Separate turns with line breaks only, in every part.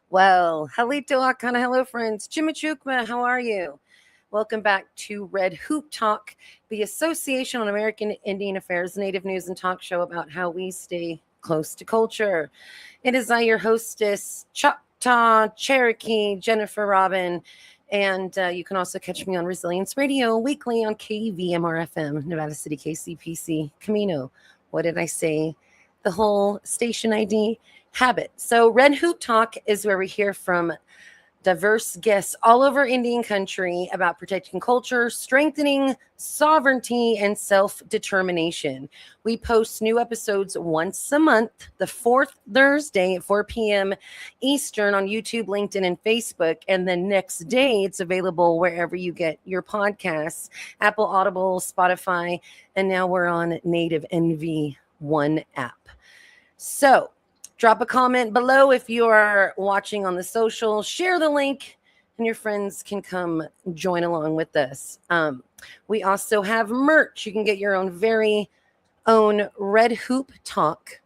Well, halito akana, hello friends. Chimichukma, how are you? Welcome back to Red Hoop Talk, the Association on American Indian Affairs Native News and Talk Show about how we stay close to culture. It is I, your hostess, Choctaw Cherokee Jennifer Robin, and you can also catch me on Resilience Radio weekly on KVMR-FM, Nevada City KCPC, Camino. What did I say? The whole station ID habit. So Red Hoop Talk is where we hear from diverse guests all over Indian country about protecting culture, strengthening sovereignty, and self-determination. We post new episodes once a month, the fourth Thursday at 4 p.m. Eastern on YouTube, LinkedIn, and Facebook. And the next day, it's available wherever you get your podcasts, Apple, Audible, Spotify, and now we're on Native NV1 app. So drop a comment below if you are watching on the social. Share the link, and your friends can come join along with us. We also have merch. You can get your own very own Red Hoop Talk.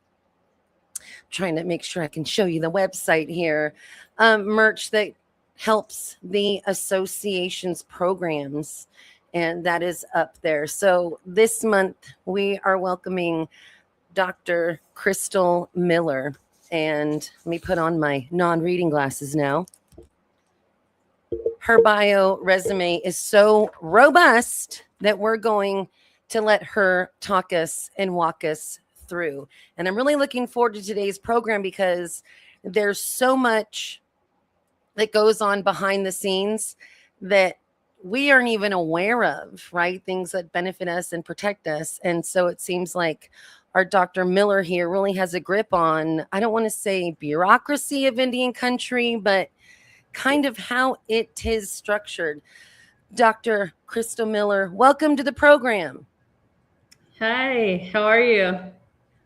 I'm trying to make sure I can show you the website here. Merch that helps the association's programs, and that is up there. So this month we are welcoming Dr. Crystal Miller. And let me put on my non-reading glasses now. Her bio resume is so robust that we're going to let her talk us and walk us through. And I'm really looking forward to today's program because there's so much that goes on behind the scenes that we aren't even aware of, right? Things that benefit us and protect us. And so it seems like our Dr. Miller here really has a grip on, I don't want to say bureaucracy of Indian country, but kind of how it is structured. Dr. Crystal Miller, welcome to the program.
Hi, how are you?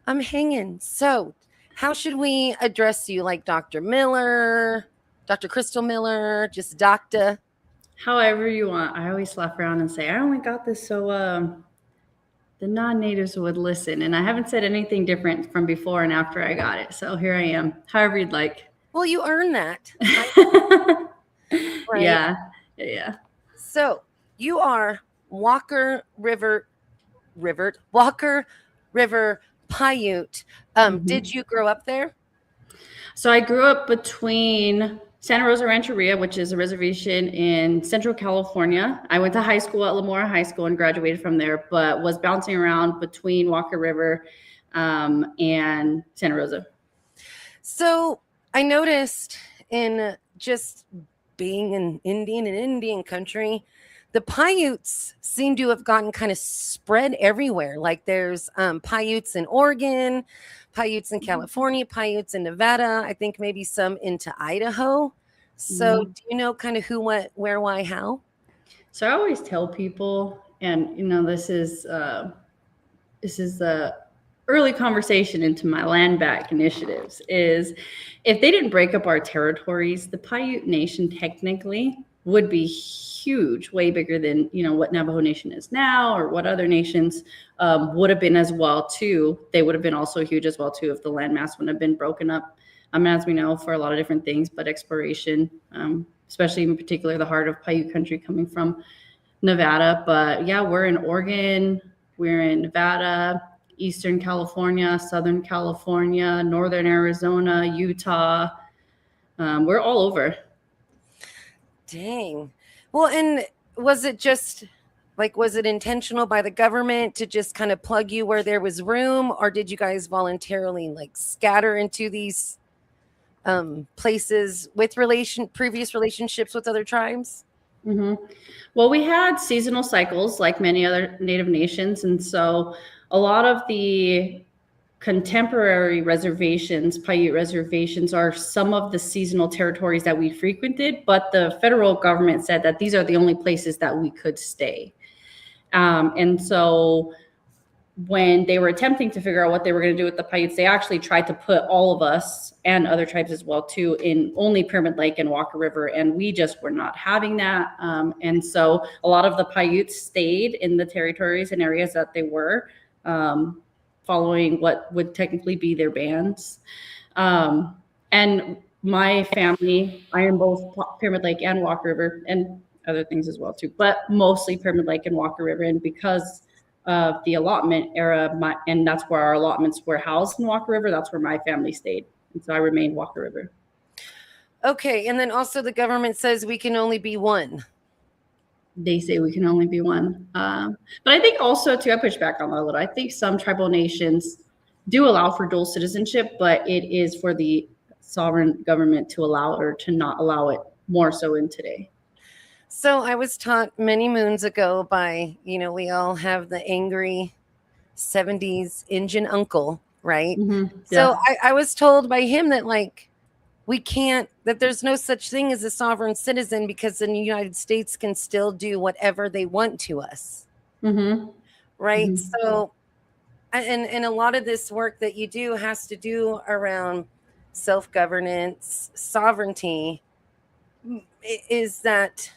I'm hanging. So how should we address you? Like Dr. Miller, Dr. Crystal Miller, just Doctor?
However you want. I always laugh around and say, I only got this so the non-natives would listen. And I haven't said anything different from before and after I got it. So here I am, however you'd like.
Well, you earned that.
Right? Yeah.
So you are Walker River Paiute. Did you grow up there?
So I grew up between Santa Rosa Rancheria, which is a reservation in Central California. I went to high school at Lamora High School and graduated from there, but was bouncing around between Walker River and Santa Rosa.
So I noticed in just being an Indian in Indian country, the Paiutes seem to have gotten kind of spread everywhere. Like there's Paiutes in Oregon, Paiutes in California, Paiutes in Nevada, I think maybe some into Idaho. So do you know kind of who, what, where, why, how?
So I always tell people, and this is the early conversation into my land back initiatives, is if they didn't break up our territories, the Paiute Nation technically would be huge, way bigger than what Navajo Nation is now, or what other nations would have been as well too. They would have been also huge as well too if the landmass wouldn't have been broken up. As we know, for a lot of different things, but exploration, especially in particular the heart of Paiute country coming from Nevada. But yeah, we're in Oregon, we're in Nevada, Eastern California, Southern California, Northern Arizona, Utah. We're all over.
Dang. Well, and was it intentional by the government to just kind of plug you where there was room, or did you guys voluntarily scatter into these places with previous relationships with other tribes?
Well, we had seasonal cycles like many other Native nations. And so a lot of the contemporary reservations, Paiute reservations, are some of the seasonal territories that we frequented, but the federal government said that these are the only places that we could stay. And so when they were attempting to figure out what they were going to do with the Paiutes, they actually tried to put all of us and other tribes as well too in only Pyramid Lake and Walker River, and we just were not having that. And so a lot of the Paiutes stayed in the territories and areas that they were, following what would technically be their bands. And my family, I am both Pyramid Lake and Walker River, and other things as well too, but mostly Pyramid Lake and Walker River. And because of the allotment era, and that's where our allotments were housed in Walker River, that's where my family stayed. And so I remained Walker River.
Okay, and then also the government says we can only be one.
They say we can only be one. But I think also too, I push back on that a little. I think some tribal nations do allow for dual citizenship, but it is for the sovereign government to allow or to not allow it, more so in today.
So I was taught many moons ago by, we all have the angry 70s Indian uncle, right?
Mm-hmm.
So
Yeah.
I was told by him that that there's no such thing as a sovereign citizen because the United States can still do whatever they want to us.
Mm-hmm.
Right.
Mm-hmm.
So, and a lot of this work that you do has to do around self-governance, sovereignty. Is that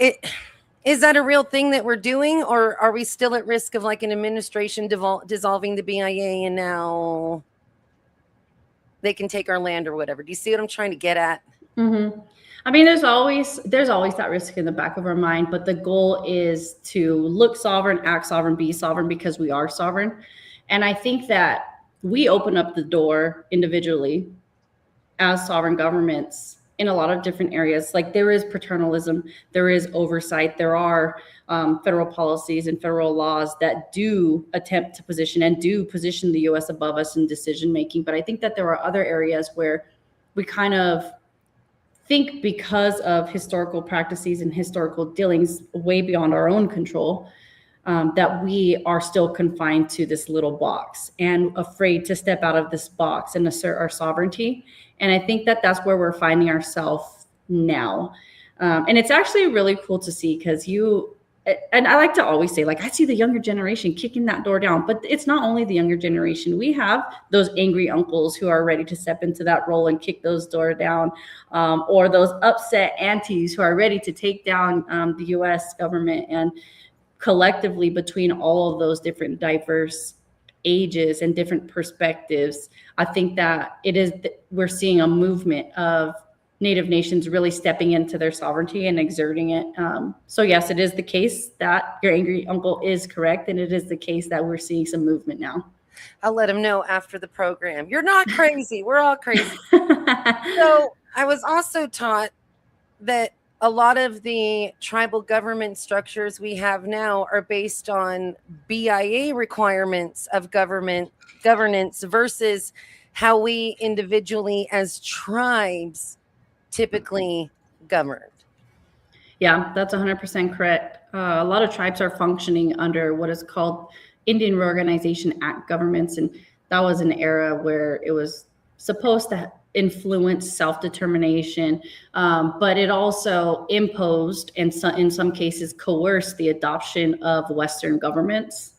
a real thing that we're doing, or are we still at risk of like an administration dissolving the BIA and now they can take our land or whatever? Do you see what I'm trying to get at?
Mm-hmm. I mean, there's always that risk in the back of our mind, but the goal is to look sovereign, act sovereign, be sovereign, because we are sovereign. And I think that we open up the door individually as sovereign governments in a lot of different areas. Like there is paternalism, there is oversight, there are federal policies and federal laws that do attempt to position the U.S. above us in decision making. But I think that there are other areas where we kind of think, because of historical practices and historical dealings way beyond our own control, that we are still confined to this little box and afraid to step out of this box and assert our sovereignty. And I think that that's where we're finding ourselves now. And it's actually really cool to see, because and I like to always say, like, I see the younger generation kicking that door down, but it's not only the younger generation. We have those angry uncles who are ready to step into that role and kick those doors down, or those upset aunties who are ready to take down the U.S. government. And collectively, between all of those different diverse ages and different perspectives, I think that we're seeing a movement of Native nations really stepping into their sovereignty and exerting it. So yes, it is the case that your angry uncle is correct, and it is the case that we're seeing some movement now.
I'll let him know after the program. You're not crazy. We're all crazy. So I was also taught that a lot of the tribal government structures we have now are based on BIA requirements of governance versus how we individually as tribes typically governed.
Yeah, that's 100% correct. A lot of tribes are functioning under what is called Indian Reorganization Act governments. And that was an era where it was supposed to influence self-determination, but it also imposed and in some cases coerced the adoption of Western governments.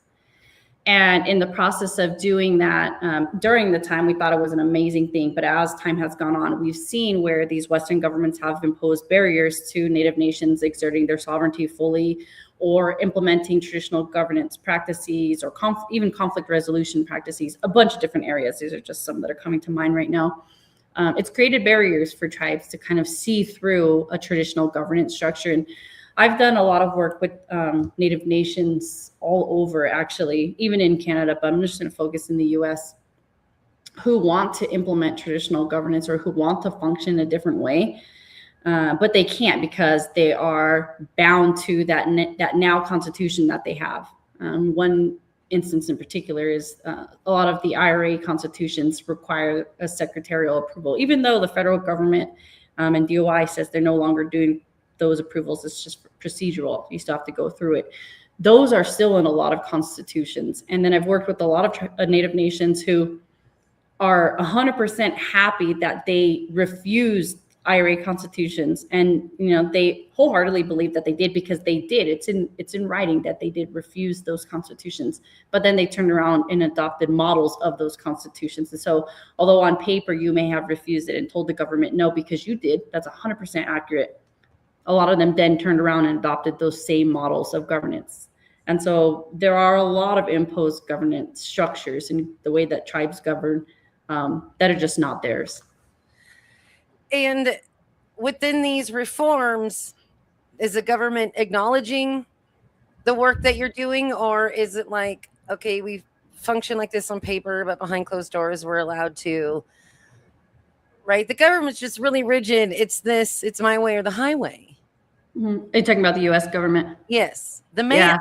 And in the process of doing that, during the time, we thought it was an amazing thing. But as time has gone on, we've seen where these Western governments have imposed barriers to Native nations exerting their sovereignty fully, or implementing traditional governance practices, or even conflict resolution practices, a bunch of different areas. These are just some that are coming to mind right now. It's created barriers for tribes to kind of see through a traditional governance structure. And I've done a lot of work with Native nations all over, actually, even in Canada, but I'm just going to focus in the US, who want to implement traditional governance or who want to function a different way, but they can't because they are bound to that now constitution that they have. One instance in particular is a lot of the IRA constitutions require a secretarial approval, even though the federal government and DOI says they're no longer doing those approvals. It's just procedural. You still have to go through it. Those are still in a lot of constitutions. And then I've worked with a lot of Native nations who are 100% happy that they refused IRA constitutions, and they wholeheartedly believe that they did, because they did. It's in writing that they did refuse those constitutions, but then they turned around and adopted models of those constitutions. And so, although on paper you may have refused it and told the government no because you did, that's 100% accurate. A lot of them then turned around and adopted those same models of governance. And so there are a lot of imposed governance structures in the way that tribes govern that are just not theirs.
And within these reforms, is the government acknowledging the work that you're doing, or is it like, okay, we function like this on paper, but behind closed doors, we're allowed to, right? The government's just really rigid. It's my way or the highway.
Mm-hmm. Are you talking about the U.S. government?
Yes. The man.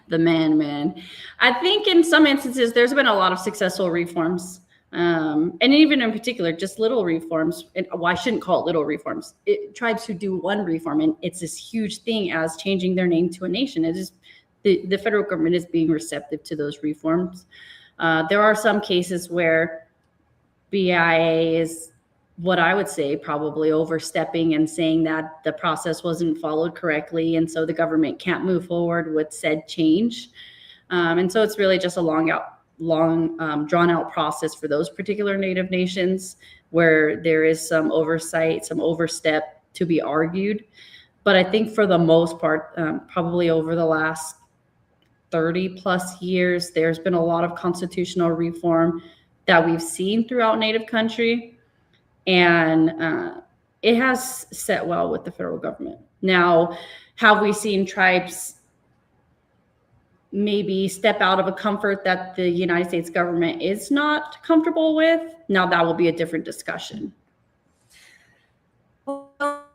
The man. I think in some instances, there's been a lot of successful reforms. And even in particular, just little reforms. And I shouldn't call it little reforms. Tribes who do one reform, and it's this huge thing as changing their name to a nation. It is the federal government is being receptive to those reforms. There are some cases where BIA is what I would say probably overstepping and saying that the process wasn't followed correctly, and so the government can't move forward with said change. And so it's really just a long drawn out process for those particular Native nations where there is some oversight, some overstep to be argued. But I think for the most part, probably over the last 30 plus years, there's been a lot of constitutional reform that we've seen throughout Native country. And it has set well with the federal government. Now, have we seen tribes maybe step out of a comfort that the United States government is not comfortable with? Now, that will be a different discussion.
Well,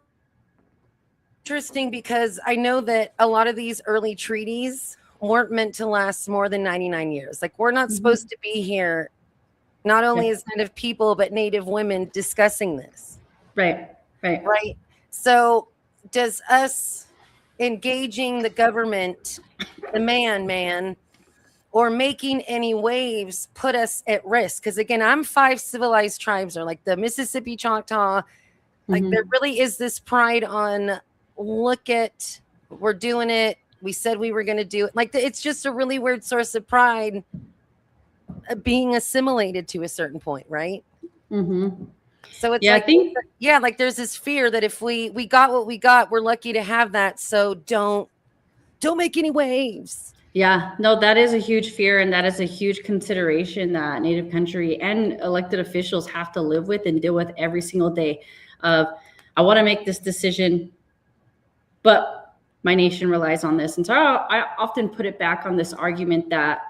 interesting, because I know that a lot of these early treaties weren't meant to last more than 99 years. Like, we're not supposed to be here, not only as Native people, but Native women discussing this.
Right.
So does us engaging the government, the man, or making any waves put us at risk? Because again, I'm 5 civilized tribes, or like the Mississippi Choctaw. Like there really is this pride on, look at, we're doing it. We said we were going to do it. Like it's just a really weird source of pride being assimilated to a certain point, right? So it's like there's this fear that if we got what we got, we're lucky to have that. So don't make any waves.
Yeah, no, that is a huge fear, and that is a huge consideration that Native country and elected officials have to live with and deal with every single day. I want to make this decision, but my nation relies on this. And so I often put it back on this argument that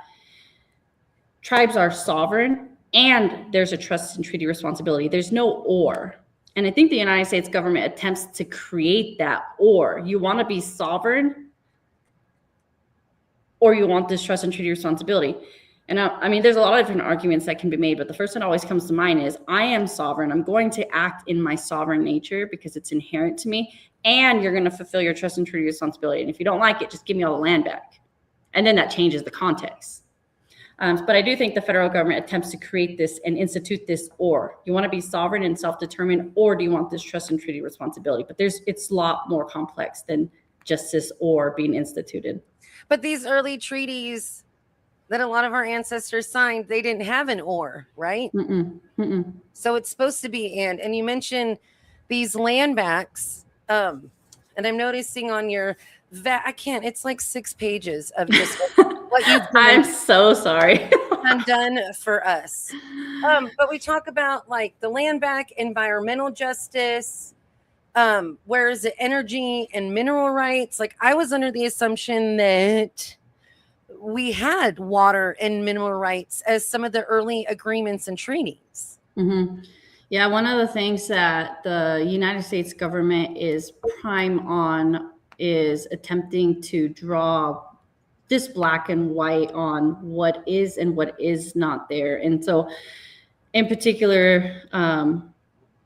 tribes are sovereign and there's a trust and treaty responsibility. There's no or. And I think the United States government attempts to create that or. You want to be sovereign, or you want this trust and treaty responsibility. And I mean, there's a lot of different arguments that can be made, but the first one always comes to mind is I am sovereign. I'm going to act in my sovereign nature because it's inherent to me, and you're going to fulfill your trust and treaty responsibility. And if you don't like it, just give me all the land back. And then that changes the context. But I do think the federal government attempts to create this and institute this or. You want to be sovereign and self-determined, or do you want this trust and treaty responsibility? But it's a lot more complex than just this or being instituted.
But these early treaties that a lot of our ancestors signed, they didn't have an or, right? So it's supposed to be and. And you mentioned these land backs, and I'm noticing on your it's like 6 pages of just what you've done.
I'm so sorry.
Done for us. But we talk about like the land back, environmental justice, where is it, energy and mineral rights? Like I was under the assumption that we had water and mineral rights as some of the early agreements and treaties.
Yeah, one of the things that the United States government is prime on is attempting to draw this black and white on what is and what is not there. And so in particular,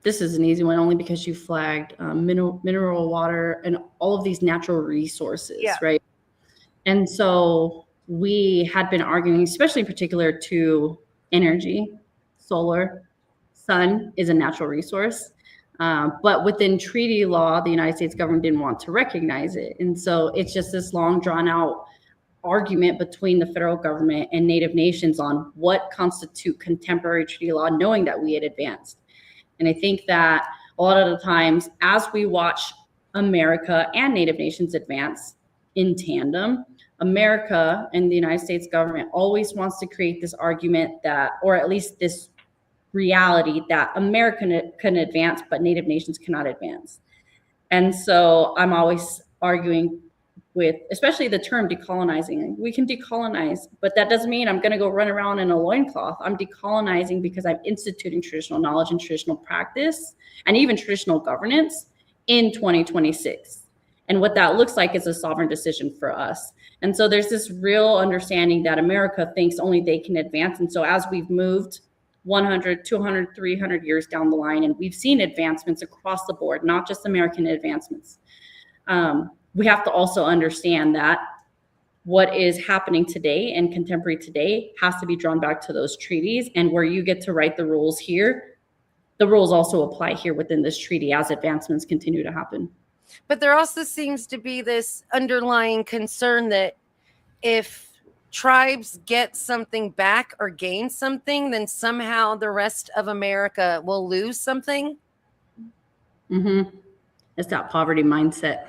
this is an easy one only because you flagged mineral water and all of these natural resources, right? And so we had been arguing, especially in particular to energy, solar, sun is a natural resource. But within treaty law, the United States government didn't want to recognize it. And so it's just this long drawn out argument between the federal government and Native nations on what constitute contemporary treaty law, knowing that we had advanced. And I think that a lot of the times as we watch America and Native nations advance in tandem, America and the United States government always wants to create this argument that, or at least this reality that America can advance, but Native nations cannot advance. And so I'm always arguing with, especially the term decolonizing. We can decolonize, but that doesn't mean I'm going to go run around in a loincloth. I'm decolonizing because I'm instituting traditional knowledge and traditional practice and even traditional governance in 2026. And what that looks like is a sovereign decision for us. And so there's this real understanding that America thinks only they can advance. And so as we've moved 100, 200, 300 years down the line, and we've seen advancements across the board, not just American advancements, we have to also understand that what is happening today and contemporary today has to be drawn back to those treaties. And where you get to write the rules here, the rules also apply here within this treaty as advancements continue to happen.
But there also seems to be this underlying concern that if tribes get something back or gain something, then somehow the rest of America will lose something.
Mm-hmm. It's that poverty mindset.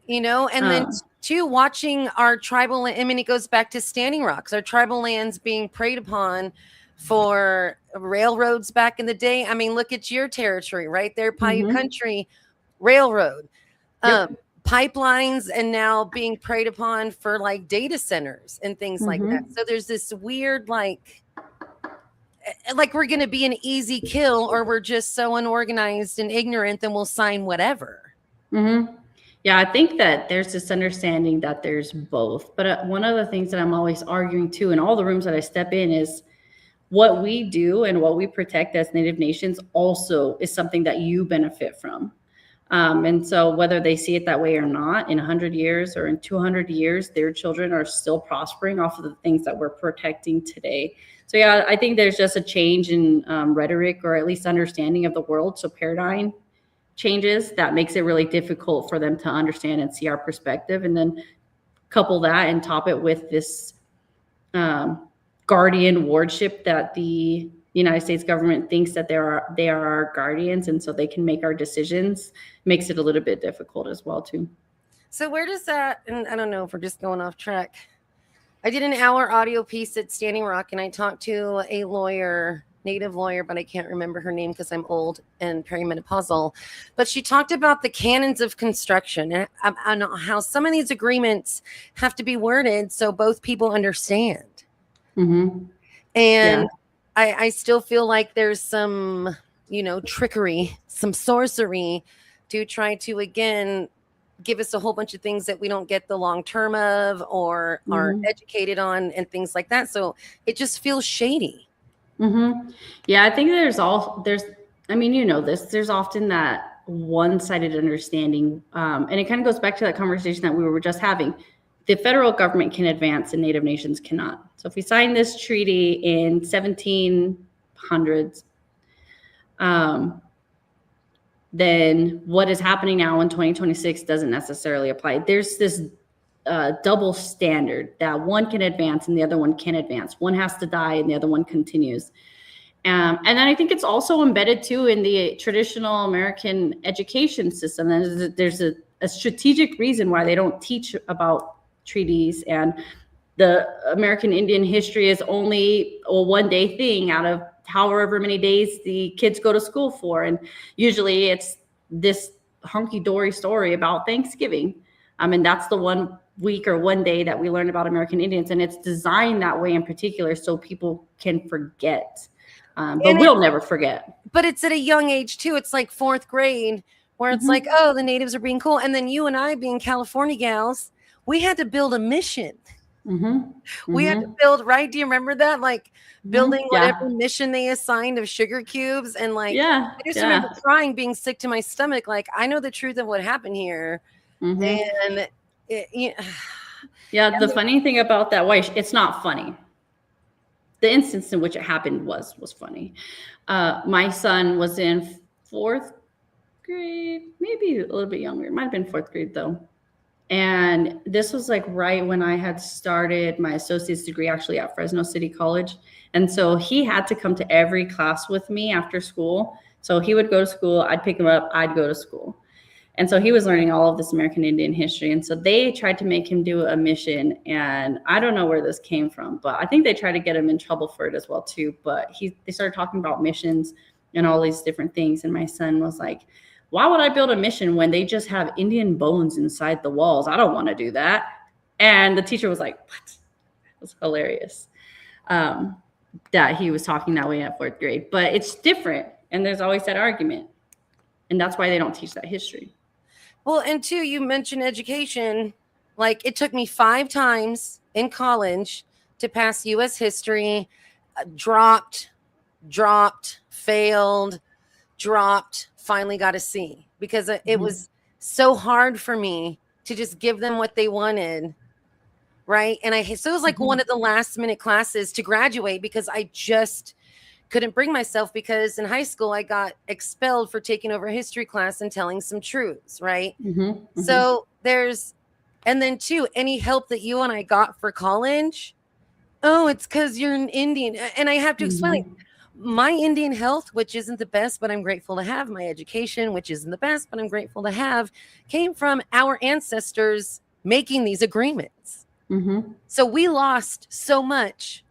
You know, and then too, watching our tribal, I mean, it goes back to Standing Rocks, our tribal lands being preyed upon for railroads back in the day. I mean, look at your territory right there, Paiute country, railroad, pipelines, and now being preyed upon for like data centers and things like that. So there's this weird, like we're going to be an easy kill, or we're just so unorganized and ignorant, then we'll sign whatever.
Yeah, I think that there's this understanding that there's both. But one of the things that I'm always arguing too in all the rooms that I step in is what we do and what we protect as Native nations also is something that you benefit from. And so whether they see it that way or not, in 100 years or in 200 years, their children are still prospering off of the things that we're protecting today. So yeah, I think there's just a change in rhetoric, or at least understanding of the world. So paradigm changes that makes it really difficult for them to understand and see our perspective, and then couple that and top it with this guardian wardship that the United States government thinks that they are our guardians, and so they can make our decisions, makes it a little bit difficult as well too.
So where does that, and I don't know if we're just going off track, I did an hour audio piece at Standing Rock, and I talked to a lawyer, Native lawyer, but I can't remember her name because I'm old and perimenopausal. But she talked about the canons of construction and how some of these agreements have to be worded so both people understand. And I still feel like there's some, trickery, some sorcery to try to, again, give us a whole bunch of things that we don't get the long term of or are educated on and things like that. So it just feels shady.
Yeah, I think there's often that one-sided understanding. And it kind of goes back to that conversation that we were just having. The federal government can advance and Native nations cannot. So if we sign this treaty in 1700s, then what is happening now in 2026 doesn't necessarily apply. There's this double standard that one can advance and the other one can't advance. One has to die and the other one continues. And then I think it's also embedded too in the traditional American education system. There's a strategic reason why they don't teach about treaties, and the American Indian history is only a one-day thing out of however many days the kids go to school for. And usually it's this hunky-dory story about Thanksgiving. And that's the 1 week or one day that we learn about American Indians. And it's designed that way in particular so people can forget. But we'll never forget.
But it's at a young age too. It's like 4th grade where it's like, oh, the natives are being cool. And then you and I being California gals, we had to build a mission. We had to build, right? Do you remember that? Like building whatever mission they assigned of sugar cubes. And like, I just remember crying, being sick to my stomach. Like, I know the truth of what happened here. And
the funny thing about that, it's not funny. The instance in which it happened was funny. My son was in 4th grade, maybe a little bit younger. It might have been 4th grade though. And this was like right when I had started my associate's degree actually at Fresno City College. And so he had to come to every class with me after school. So he would go to school, I'd pick him up, I'd go to school. And so he was learning all of this American Indian history. And so they tried to make him do a mission. And I don't know where this came from, but I think they tried to get him in trouble for it as well, too. But they started talking about missions and all these different things. And my son was like, why would I build a mission when they just have Indian bones inside the walls? I don't want to do that. And the teacher was like, what? It was hilarious that he was talking that way at 4th grade. But it's different. And there's always that argument. And that's why they don't teach that history.
Well, and two, you mentioned education. Like, it took me 5 times in college to pass U.S. history, dropped, failed, dropped, finally got a C, because it was so hard for me to just give them what they wanted. Right. And so it was like one of the last minute classes to graduate, because I just couldn't bring myself, because in high school I got expelled for taking over a history class and telling some truths. Right. So and then two, any help that you and I got for college, oh, it's because you're an Indian. And I have to explain my Indian health, which isn't the best, but I'm grateful to have. My education, which isn't the best, but I'm grateful to have, came from our ancestors making these agreements. So we lost so much.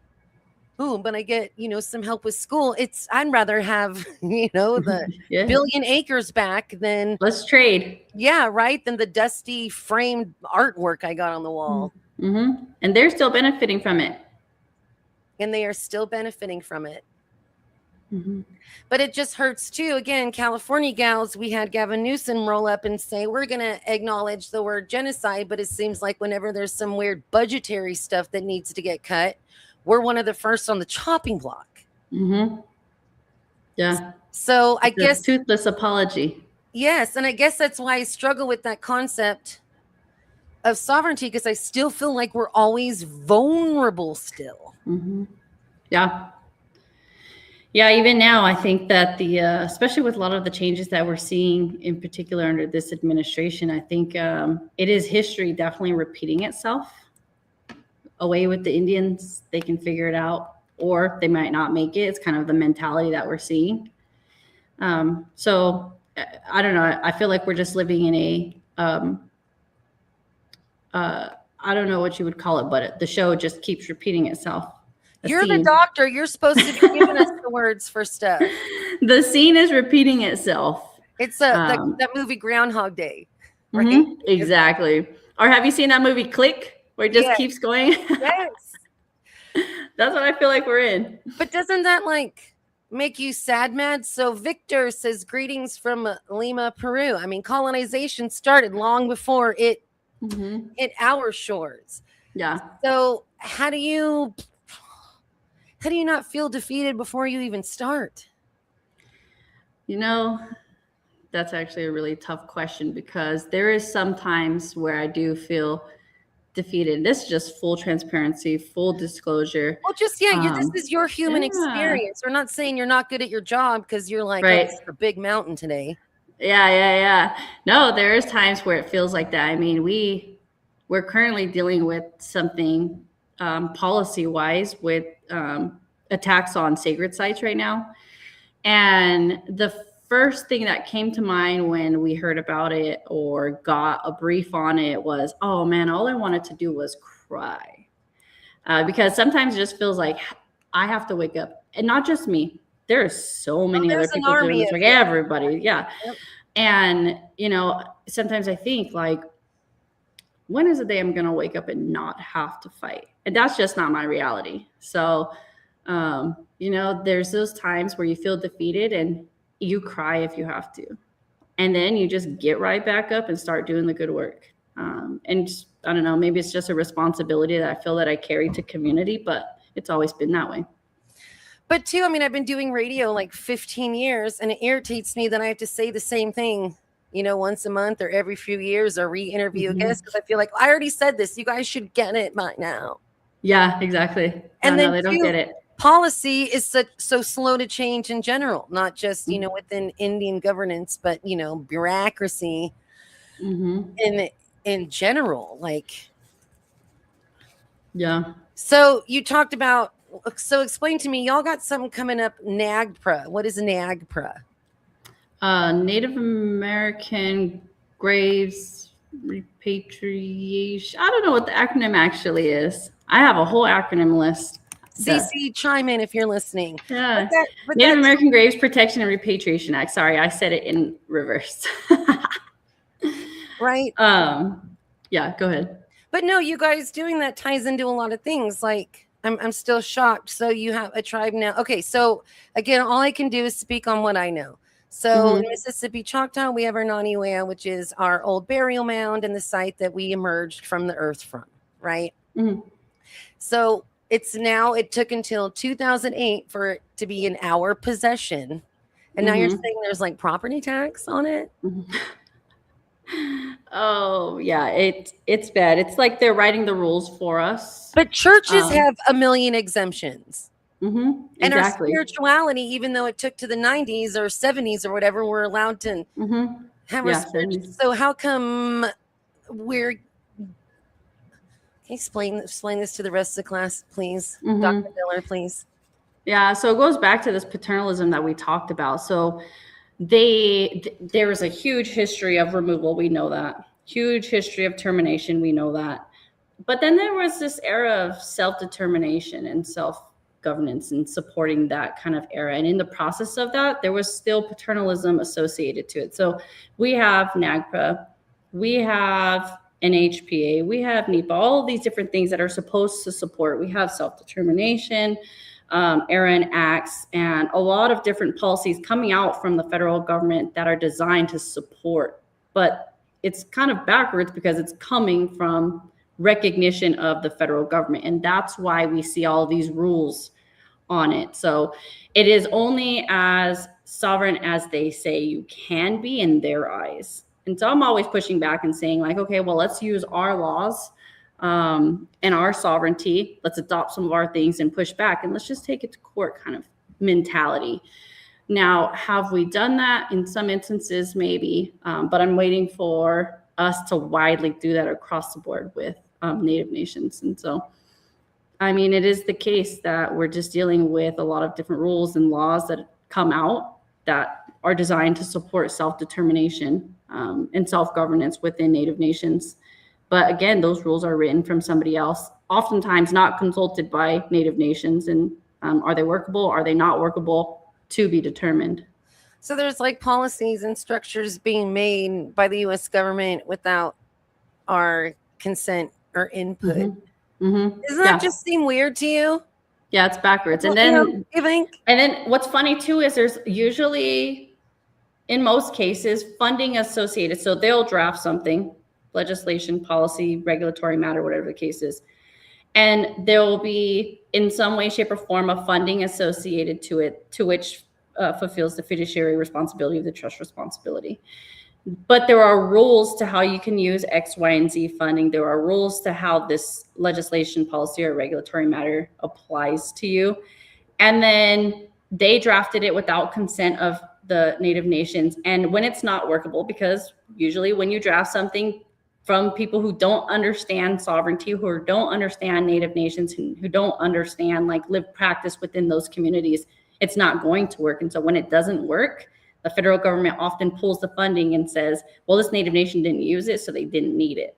Ooh, but I get, some help with school. I'd rather have, the billion acres back than.
Let's trade.
Yeah, right. Than the dusty framed artwork I got on the wall.
And they're still benefiting from it.
And they are still benefiting from it. But it just hurts too. Again, California gals, we had Gavin Newsom roll up and say, we're going to acknowledge the word genocide. But it seems like whenever there's some weird budgetary stuff that needs to get cut, we're one of the first on the chopping block.
Yeah.
So I guess
toothless apology.
Yes. And I guess that's why I struggle with that concept of sovereignty, because I still feel like we're always vulnerable still.
Yeah. Yeah, even now, I think that especially with a lot of the changes that we're seeing, in particular under this administration, I think it is history definitely repeating itself. Away with the Indians, they can figure it out, or they might not make it. It's kind of the mentality that we're seeing. So I don't know. I feel like we're just living in I don't know what you would call it, but the show just keeps repeating itself.
You're the doctor. You're supposed to be giving us the words for stuff.
The scene is repeating itself.
It's that movie Groundhog Day, right?
Exactly. Or have you seen that movie Click, where it just keeps going?
Yes.
That's what I feel like we're in.
But doesn't that make you sad, mad? So Victor says, greetings from Lima, Peru. I mean, colonization started long before it hit our shores.
Yeah.
So how do you not feel defeated before you even start?
That's actually a really tough question, because there is some times where I do feel defeated. This is just full transparency, full disclosure.
Well, just, this is your human experience. We're not saying you're not good at your job because you're like,
right.
Oh, it's a big mountain today.
Yeah. No, there is times where it feels like that. I mean, we're currently dealing with something policy-wise with attacks on sacred sites right now. And the first thing that came to mind when we heard about it or got a brief on it was, oh man, all I wanted to do was cry. Because sometimes it just feels like I have to wake up, and not just me. There are so many other people doing this, like everybody. Yeah. Yep. And, sometimes I think like, when is the day I'm going to wake up and not have to fight? And that's just not my reality. So, there's those times where you feel defeated and you cry if you have to. And then you just get right back up and start doing the good work. And I don't know, maybe it's just a responsibility that I feel that I carry to community, but it's always been that way.
But too, I've been doing radio like 15 years, and it irritates me that I have to say the same thing, once a month or every few years, or re-interview a guest, because I feel like I already said this. You guys should get it by now.
Yeah, exactly.
And then
they don't get it.
Policy is so slow to change in general, not just, within Indian governance, but, bureaucracy in general.
Yeah.
So you talked about, explain to me, y'all got something coming up, NAGPRA. What is NAGPRA?
Native American graves, repatriation. I don't know what the acronym actually is. I have a whole acronym list.
CC, chime in if you're listening.
Yeah. Native American Graves Protection and Repatriation Act. Sorry, I said it in reverse.
Right.
Yeah, go ahead.
But no, you guys doing that ties into a lot of things. Like, I'm still shocked. So you have a tribe now. Okay, so again, all I can do is speak on what I know. So in Mississippi Choctaw, we have our Naniwea, which is our old burial mound and the site that we emerged from the earth from, right? So it took until 2008 for it to be in our possession. And now you're saying there's like property tax on it?
Oh, yeah, it's bad. It's like they're writing the rules for us.
But churches have a million exemptions.
Exactly.
And our spirituality, even though it took to the 90s or 70s or whatever, we're allowed to have our spiritual. So how come we're... Can you explain this to the rest of the class, please? Dr. Miller, please.
Yeah, so it goes back to this paternalism that we talked about. So there was a huge history of removal. We know that. Huge history of termination. We know that. But then there was this era of self-determination and self-governance and supporting that kind of era. And in the process of that, there was still paternalism associated to it. So we have NAGPRA, we have NHPA, we have NEPA, all these different things that are supposed to support. We have self-determination, era and acts, and a lot of different policies coming out from the federal government that are designed to support. But it's kind of backwards because it's coming from recognition of the federal government. And that's why we see all these rules on it. So it is only as sovereign as they say you can be in their eyes. And so I'm always pushing back and saying like, okay, well, let's use our laws and our sovereignty. Let's adopt some of our things and push back, and let's just take it to court kind of mentality. Now, have we done that? In some instances, maybe, but I'm waiting for us to widely do that across the board with Native nations. And so, I mean, it is the case that we're just dealing with a lot of different rules and laws that come out that are designed to support self-determination and self-governance within Native nations. But again, those rules are written from somebody else, oftentimes not consulted by Native nations. And are they workable? Are they not workable? To be determined.
So there's like policies and structures being made by the U.S. government without our consent or input. Doesn't that just seem weird to you?
Yeah, it's backwards. And then
you think?
And then what's funny too is there's usually, in most cases, funding associated. So they'll draft something, legislation, policy, regulatory matter, whatever the case is. And there will be, in some way, shape, or form, a funding associated to it, to which fulfills the fiduciary responsibility of the trust responsibility. But there are rules to how you can use X, Y, and Z funding. There are rules to how this legislation, policy, or regulatory matter applies to you. And then they drafted it without consent of the Native nations. And when it's not workable, because usually when you draft something from people who don't understand sovereignty, who don't understand Native nations, who don't understand like lived practice within those communities, it's not going to work. And so when it doesn't work, the federal government often pulls the funding and says, well, this Native nation didn't use it, so they didn't need it.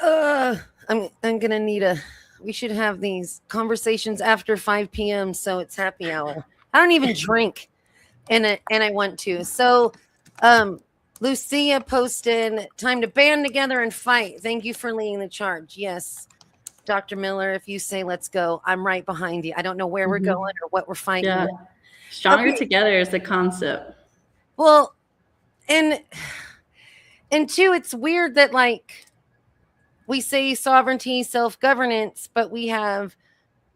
I'm going to need we should have these conversations after 5 p.m. So it's happy hour. I don't even drink and I want to. So, Lucia posted, time to band together and fight. Thank you for leading the charge. Yes. Dr. Miller, if you say, let's go, I'm right behind you. I don't know where we're going or what we're fighting.
Yeah. Stronger together is the concept.
Well, and two, it's weird that like we say sovereignty, self-governance, but we have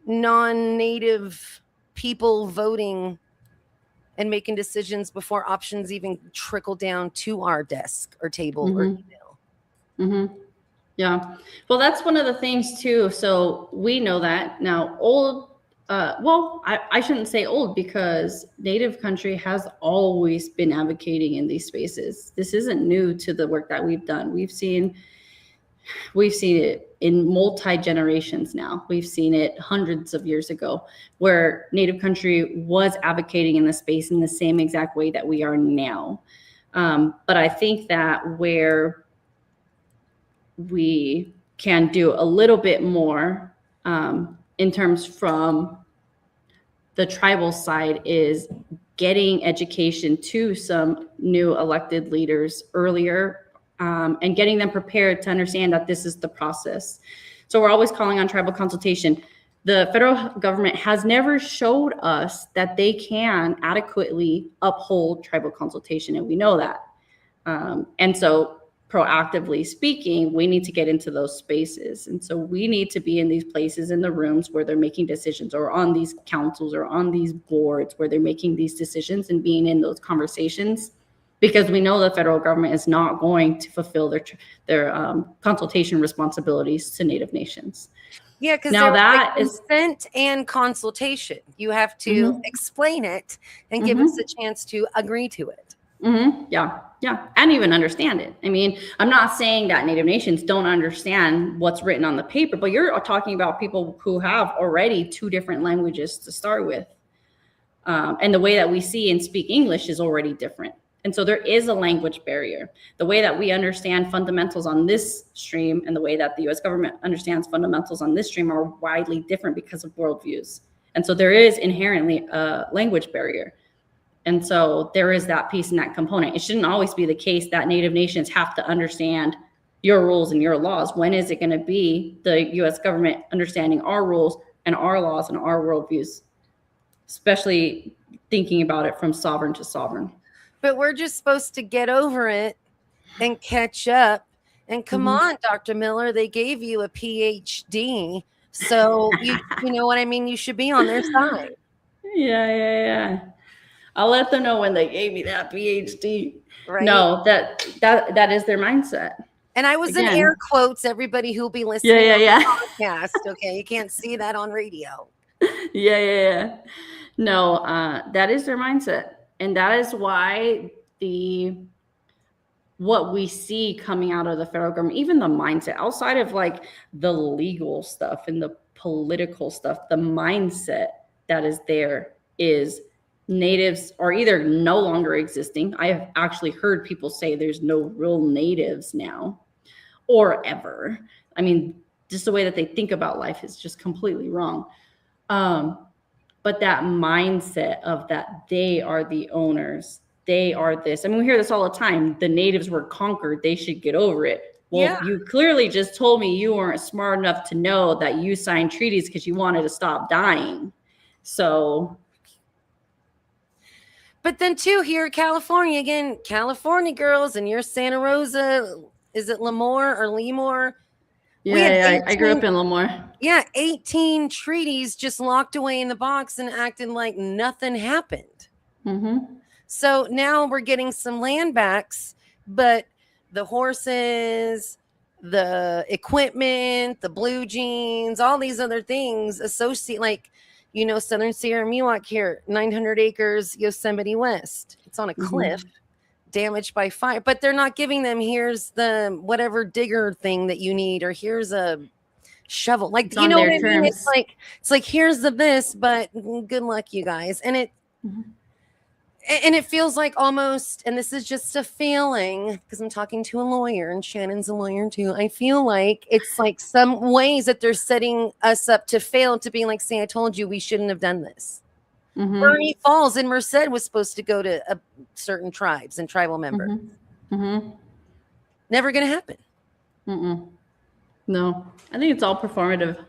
non-native people voting and making decisions before options even trickle down to our desk or table or email.
Yeah. Well, that's one of the things too. So we know that now I shouldn't say old, because Native country has always been advocating in these spaces. This isn't new to the work that we've done. We've seen it in multi-generations now. We've seen it hundreds of years ago where Native country was advocating in the space in the same exact way that we are now. But I think that where we can do a little bit more in terms from the tribal side is getting education to some new elected leaders earlier and getting them prepared to understand that this is the process. So we're always calling on tribal consultation. The federal government has never showed us that they can adequately uphold tribal consultation, and we know that. And so proactively speaking, we need to get into those spaces. And so we need to be in these places, in the rooms where they're making decisions, or on these councils or on these boards where they're making these decisions, and being in those conversations, because we know the federal government is not going to fulfill their consultation responsibilities to Native nations.
Yeah, because
now
that is consent and consultation. You have to explain it and give us a chance to agree to it.
Yeah. And even understand it. I mean, I'm not saying that Native nations don't understand what's written on the paper, but you're talking about people who have already 2 different languages to start with. And the way that we see and speak English is already different. And so there is a language barrier. The way that we understand fundamentals on this stream and the way that the US government understands fundamentals on this stream are widely different because of worldviews. And so there is inherently a language barrier. And so there is that piece and that component. It shouldn't always be the case that Native nations have to understand your rules and your laws. When is it going to be the US government understanding our rules and our laws and our worldviews, especially thinking about it from sovereign to sovereign?
But we're just supposed to get over it and catch up. And come on, Dr. Miller, they gave you a Ph.D. So you know what I mean? You should be on their side.
Yeah. I'll let them know when they gave me that PhD.
Right.
No, that is their mindset.
And I was in air quotes, everybody who'll be listening
to the
podcast. Okay, you can't see that on radio.
Yeah. No, that is their mindset. And that is why what we see coming out of the federal government, even the mindset, outside of like the legal stuff and the political stuff, the mindset that is there is natives are either no longer existing. I have actually heard people say there's no real natives now or ever. I mean, just the way that they think about life is just completely wrong. But that mindset of that they are the owners, they are this. I mean, we hear this all the time. The natives were conquered. They should get over it. Well, you clearly just told me you weren't smart enough to know that you signed treaties because you wanted to stop dying. So...
But then too, here in California, again, California girls, and you're Santa Rosa, is it Lemoore or Lemoore?
Yeah, I grew up in Lemoore.
Yeah, 18 treaties just locked away in the box and acting like nothing happened. So now we're getting some land backs, but the horses, the equipment, the blue jeans, all these other things associate, like, you know, Southern Sierra Miwok here, 900 acres, Yosemite West. It's on a cliff, damaged by fire. But they're not giving them, here's the whatever digger thing that you need, or here's a shovel. Like,
it's
you know what I
terms.
mean? It's like here's the this, but good luck, you guys. And it feels like almost, and this is just a feeling because I'm talking to a lawyer and Shannon's a lawyer too. I feel like it's like some ways that they're setting us up to fail, to be like, say, I told you we shouldn't have done this. Bernie Falls in Merced was supposed to go to certain tribes and tribal members. Never going to happen.
No, I think it's all performative.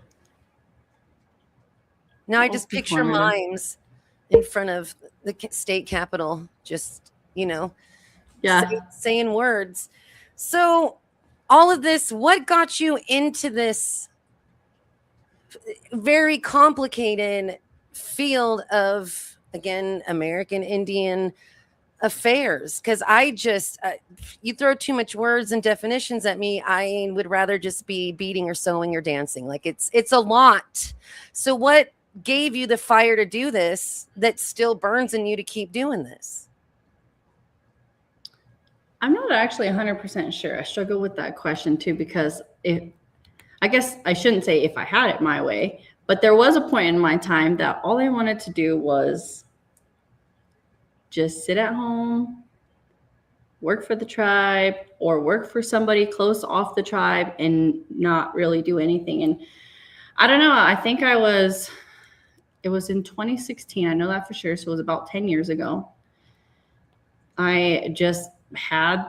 Now I just picture mimes in front of the state capitol, just, you know, saying words. So all of this, what got you into this very complicated field of, again, American Indian affairs? Because I just, you throw too much words and definitions at me, I would rather just be beating or sewing or dancing. Like it's a lot. So what gave you the fire to do this that still burns in you to keep doing this?
I'm not actually 100% sure. I struggle with that question too, because I guess I shouldn't say if I had it my way, but there was a point in my time that all I wanted to do was just sit at home, work for the tribe or work for somebody close off the tribe and not really do anything. And I don't know, I think it was in 2016. I know that for sure. So it was about 10 years ago. I just had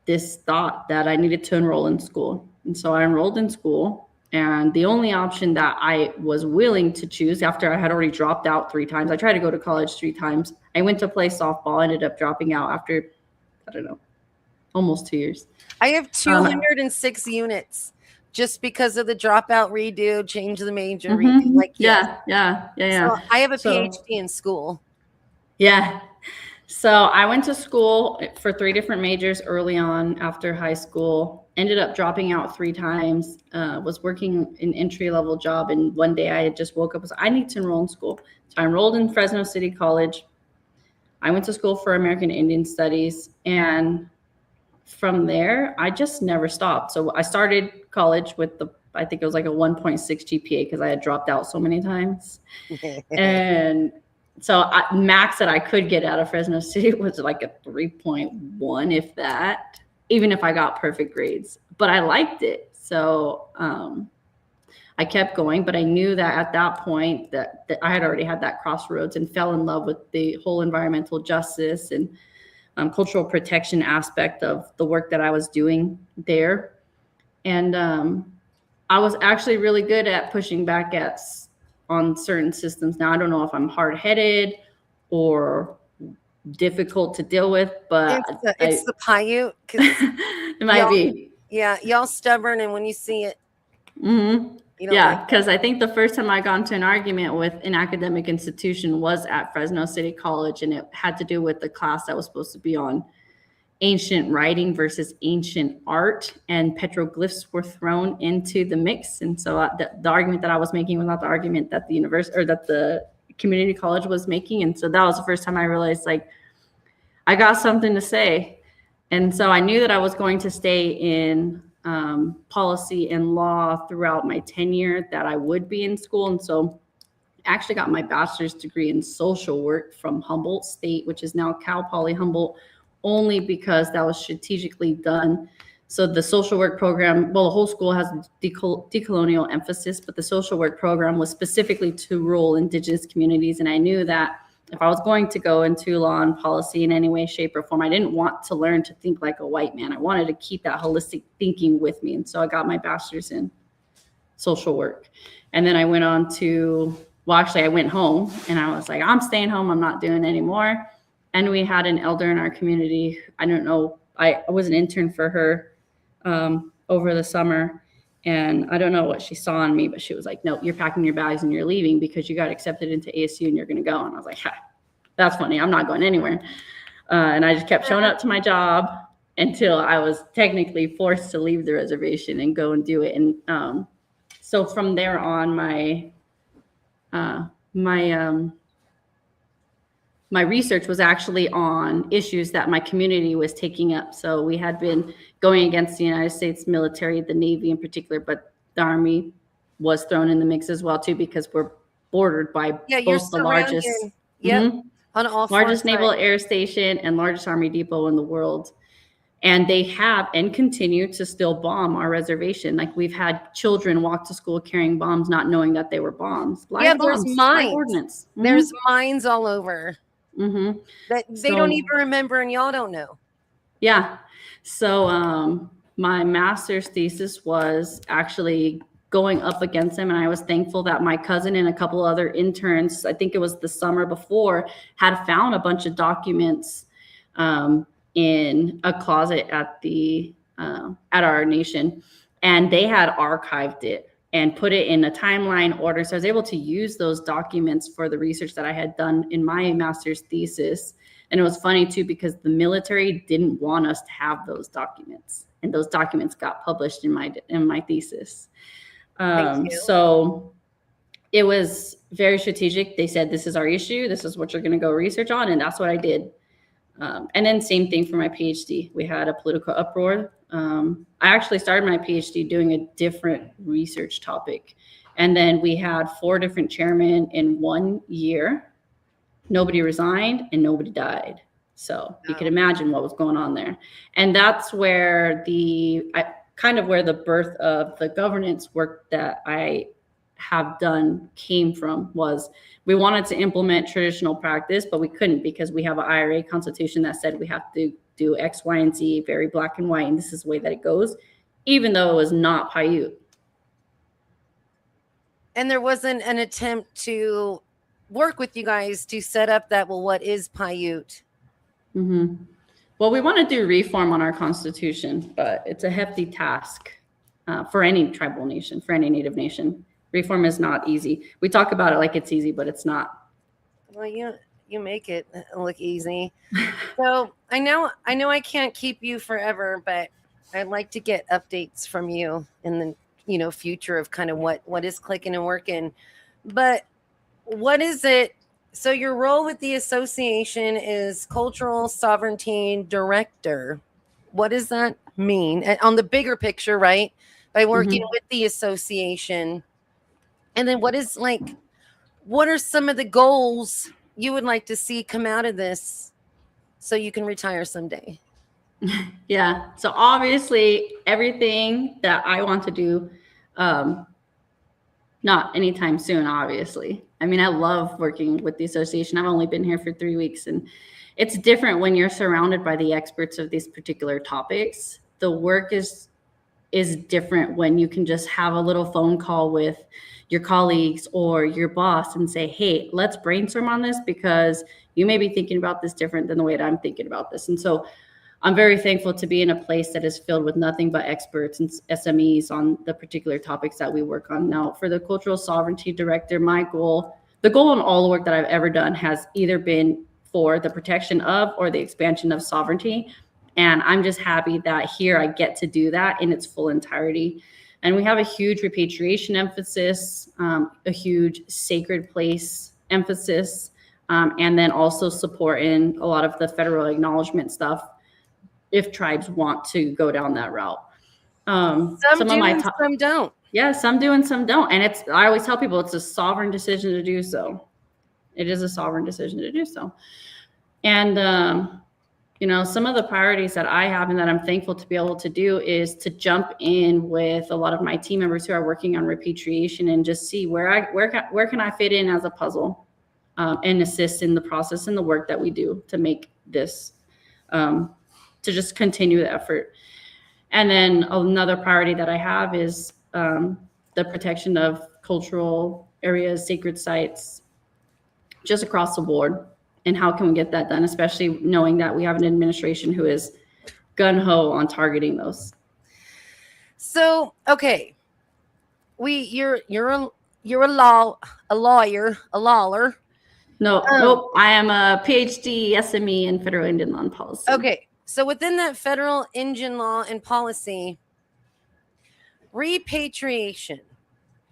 this thought that I needed to enroll in school. And so I enrolled in school. And the only option that I was willing to choose after I had already dropped out 3 times, I tried to go to college 3 times. I went to play softball, ended up dropping out after, I don't know, almost 2 years.
I have 206 units just because of the dropout, redo, change the major, redo. Like,
yeah.
So I have a PhD in school.
Yeah. So I went to school for 3 different majors early on after high school, ended up dropping out 3 times, was working an entry-level job. And one day I had just woke up and said, I need to enroll in school. So I enrolled in Fresno City College. I went to school for American Indian Studies. And from there, I just never stopped. So I started college with I think it was like a 1.6 GPA because I had dropped out so many times. And so max that I could get out of Fresno City was like a 3.1, if that, even if I got perfect grades. But I liked it. So I kept going, but I knew that at that point that I had already had that crossroads and fell in love with the whole environmental justice and cultural protection aspect of the work that I was doing there. And I was actually really good at pushing back on certain systems. Now, I don't know if I'm hard-headed or difficult to deal with, but
it's the Paiute.
It might be.
Yeah, y'all stubborn, and when you see it,
because I think the first time I got into an argument with an academic institution was at Fresno City College, and it had to do with the class that was supposed to be on ancient writing versus ancient art, and petroglyphs were thrown into the mix. And so the argument that I was making was not the argument that the university or that the community college was making. And so that was the first time I realized, like, I got something to say. And so I knew that I was going to stay in policy and law throughout my tenure, that I would be in school. And so I actually got my bachelor's degree in social work from Humboldt State, which is now Cal Poly Humboldt, only because that was strategically done. So the social work program, well, the whole school has decolonial emphasis, but the social work program was specifically to rural indigenous communities. And I knew that if I was going to go into law and policy in any way, shape, or form, I didn't want to learn to think like a white man. I wanted to keep that holistic thinking with me. And so I got my bachelor's in social work. And then I went on to, I went home and I was like, I'm staying home. I'm not doing anymore. And we had an elder in our community. I don't know. I was an intern for her over the summer. And I don't know what she saw in me, but she was like, no, you're packing your bags and you're leaving because you got accepted into ASU and you're going to go. And I was like, that's funny. I'm not going anywhere. And I just kept showing up to my job until I was technically forced to leave the reservation and go and do it. And so from there on, my research was actually on issues that my community was taking up. So we had been going against the United States military, the Navy in particular, but the Army was thrown in the mix as well too, because we're bordered by both the largest,
on all
largest naval air station and largest Army depot in the world. And they have and continue to still bomb our reservation. Like, we've had children walk to school carrying bombs, not knowing that they were bombs.
There's mines. There's mines all over. That they don't even remember, and y'all don't know.
Yeah. So my master's thesis was actually going up against them, and I was thankful that my cousin and a couple other interns, I think it was the summer before, had found a bunch of documents in a closet at our nation, and they had archived it and put it in a timeline order. So I was able to use those documents for the research that I had done in my master's thesis. And it was funny too, because the military didn't want us to have those documents, and those documents got published in my thesis. So it was very strategic. They said, this is our issue. This is what you're going to go research on. And that's what I did. And then same thing for my PhD. We had a political uproar. I actually started my PhD doing a different research topic. And then we had 4 different chairmen in 1 year. Nobody resigned and nobody died. So you can imagine what was going on there. And that's where where the birth of the governance work that I have done came from. Was we wanted to implement traditional practice, but we couldn't because we have an IRA constitution that said we have to do X, Y, and Z, very black and white, and this is the way that it goes, even though it was not Paiute.
And there wasn't an attempt to work with you guys to set up that, well, what is Paiute?
Mm-hmm. Well, we want to do reform on our constitution, but it's a hefty task for any tribal nation, for any Native nation. Reform is not easy. We talk about it like it's easy, but it's not.
Well, you make it look easy. So I know I can't keep you forever, but I'd like to get updates from you in the future of kind of what is clicking and working. But what is it? So your role with the association is cultural sovereignty director. What does that mean? And on the bigger picture, right? By working with the association. And then what are some of the goals you would like to see come out of this so you can retire someday?
Yeah. So obviously everything that I want to do, not anytime soon, obviously. I mean, I love working with the association. I've only been here for 3 weeks, and it's different when you're surrounded by the experts of these particular topics. The work is different when you can just have a little phone call with your colleagues or your boss and say, hey, let's brainstorm on this because you may be thinking about this different than the way that I'm thinking about this. And so I'm very thankful to be in a place that is filled with nothing but experts and SMEs on the particular topics that we work on. Now, for the cultural sovereignty director, the goal in all the work that I've ever done has either been for the protection of or the expansion of sovereignty. And I'm just happy that here I get to do that in its full entirety. And we have a huge repatriation emphasis, a huge sacred place emphasis, and then also support in a lot of the federal acknowledgement stuff if tribes want to go down that route.
Some don't.
Yeah, some do and some don't. And I always tell people it's a sovereign decision to do so. It is a sovereign decision to do so. And, some of the priorities that I have and that I'm thankful to be able to do is to jump in with a lot of my team members who are working on repatriation and just see where can I fit in as a puzzle and assist in the process and the work that we do to make this, to just continue the effort. And then another priority that I have is the protection of cultural areas, sacred sites, just across the board. And how can we get that done, especially knowing that we have an administration who is gung-ho on targeting those.
So, okay, you're a lawyer.
Nope. I am a Ph.D. SME in federal Indian law and policy.
Okay, so within that federal Indian law and policy, repatriation.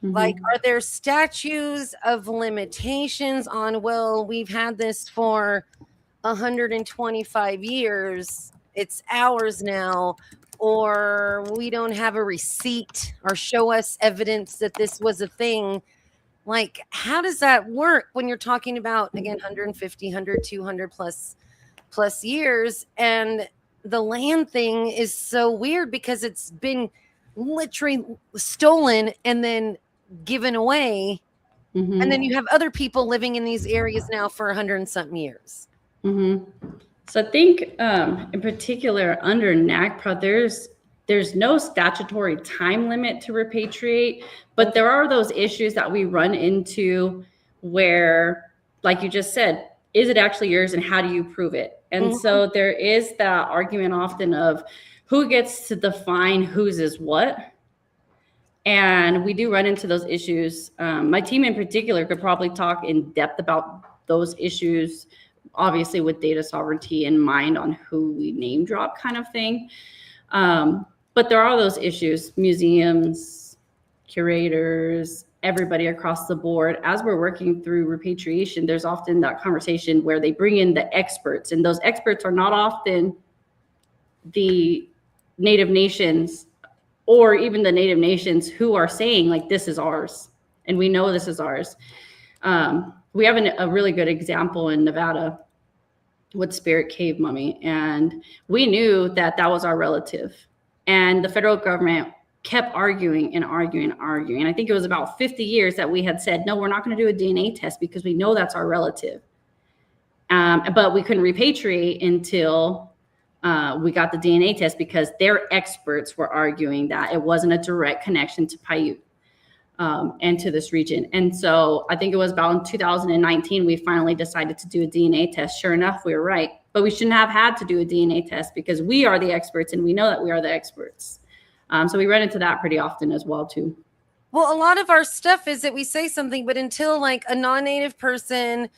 Like, are there statutes of limitations on, well, we've had this for 125 years, it's ours now, or we don't have a receipt or show us evidence that this was a thing? Like, how does that work when you're talking about, again, 150, 100, 200 plus years? And the land thing is so weird because it's been literally stolen and then given away, and then you have other people living in these areas now for 100 and something years.
So I think in particular under NAGPRA, there's no statutory time limit to repatriate, but there are those issues that we run into where, like you just said, is it actually yours and how do you prove it? And so there is that argument often of who gets to define whose is what. And we do run into those issues. My team in particular could probably talk in depth about those issues, obviously with data sovereignty in mind on who we name drop kind of thing. But there are those issues, museums, curators, everybody across the board. As we're working through repatriation, there's often that conversation where they bring in the experts, and those experts are not often the Native nations or even the Native nations who are saying, like, this is ours, and we know this is ours. We have a really good example in Nevada. with Spirit Cave Mummy. And we knew that that was our relative. And the federal government kept arguing and arguing and arguing. And I think it was about 50 years that we had said, no, we're not going to do a DNA test because we know that's our relative. But we couldn't repatriate until we got the DNA test because their experts were arguing that it wasn't a direct connection to Paiute and to this region. And so I think it was about in 2019, we finally decided to do a DNA test. Sure enough, we were right. But we shouldn't have had to do a DNA test because we are the experts and we know that we are the experts. So we run into that pretty often as well, too.
Well, a lot of our stuff is that we say something, but until like a non-native person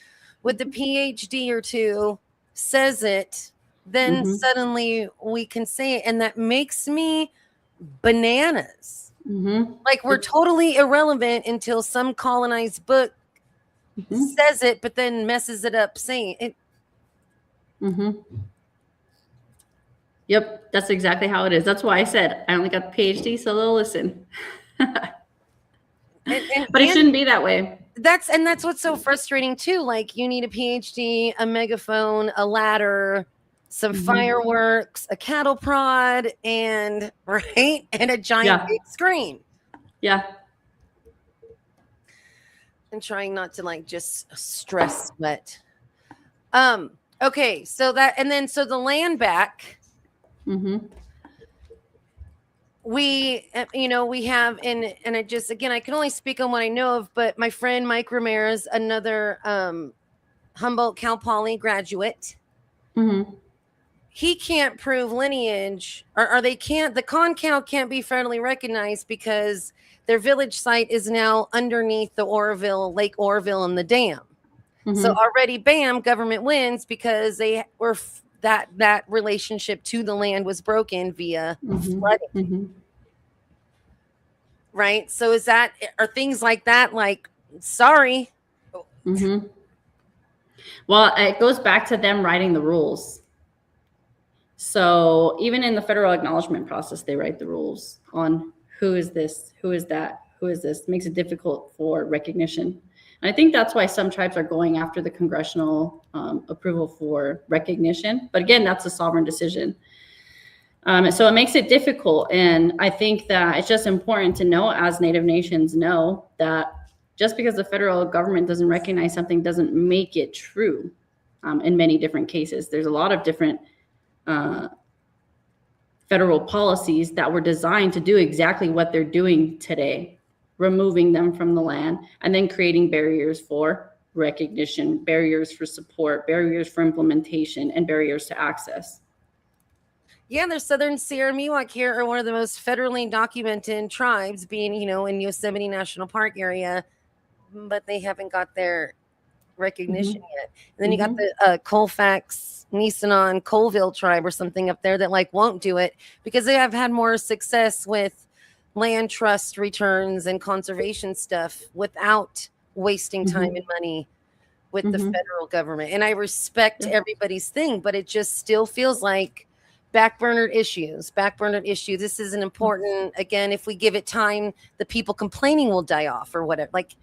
with a Ph.D. or two says it, then suddenly we can say it. And that makes me bananas. Like we're totally irrelevant until some colonized book says it, but then messes it up saying it.
Yep, that's exactly how it is. That's why I said I only got the PhD, so they'll listen. But it shouldn't be that way.
That's what's so frustrating too. Like you need a PhD, a megaphone, a ladder, some fireworks, a cattle prod, and a giant big screen.
Yeah.
And trying not to like just stress sweat. Okay, so the land back. We have, and I just, again, I can only speak on what I know of, but my friend Mike Ramirez, another Humboldt Cal Poly graduate, he can't prove lineage, or they can't, the Concal can't be federally recognized because their village site is now underneath the Lake Oroville and the dam. So already, bam, government wins because they were that relationship to the land was broken via flooding. Right? So are things like that like, sorry?
Well, it goes back to them writing the rules. So even in the federal acknowledgement process, they write the rules on who is this, who is that, who is this. It makes it difficult for recognition. And I think that's why some tribes are going after the congressional approval for recognition. But again, that's a sovereign decision. So it makes it difficult. And I think that it's just important to know, as Native nations know, that just because the federal government doesn't recognize something doesn't make it true in many different cases. There's a lot of different federal policies that were designed to do exactly what they're doing today, removing them from the land and then creating barriers for recognition, barriers for support, barriers for implementation, and barriers to access.
Yeah, the Southern Sierra Miwok here are one of the most federally documented tribes, being, in Yosemite National Park area, but they haven't got their recognition yet. And then you got the Colfax, Nisenan, Colville tribe or something up there that like won't do it because they have had more success with land trust returns and conservation stuff without wasting time and money with the federal government. And I respect everybody's thing, but it just still feels like backburnered issues. This is an important, again, if we give it time, the people complaining will die off or whatever. Like